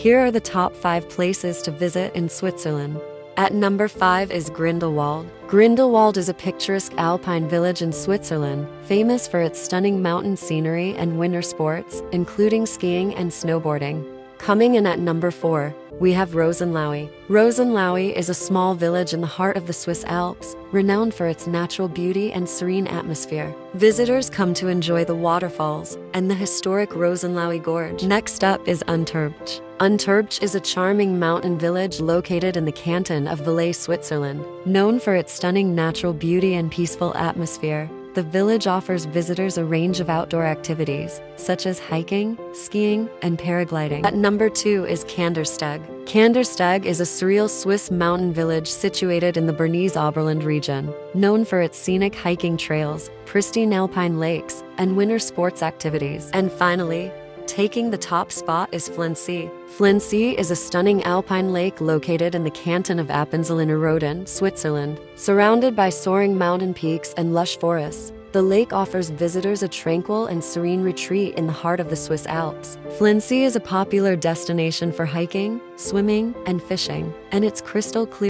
Here are the top 5 places to visit in Switzerland. At number 5 is Grindelwald. Grindelwald is a picturesque alpine village in Switzerland, famous for its stunning mountain scenery and winter sports, including skiing and snowboarding. Coming in at number 4, we have Rosenlaui. Rosenlaui is a small village in the heart of the Swiss Alps, renowned for its natural beauty and serene atmosphere. Visitors come to enjoy the waterfalls and the historic Rosenlaui Gorge. Next up is Unterbach. Unterbach is a charming mountain village located in the canton of Valais, Switzerland. Known for its stunning natural beauty and peaceful atmosphere, the village offers visitors a range of outdoor activities, such as hiking, skiing, and paragliding. At number 2 is Kandersteg. Kandersteg is a surreal Swiss mountain village situated in the Bernese Oberland region, known for its scenic hiking trails, pristine alpine lakes, and winter sports activities. And finally, taking the top spot is Flensee. Flensee is a stunning alpine lake located in the canton of Appenzell Innerrhoden, Switzerland. Surrounded by soaring mountain peaks and lush forests, the lake offers visitors a tranquil and serene retreat in the heart of the Swiss Alps. Flensee is a popular destination for hiking, swimming, and fishing, and its crystal clear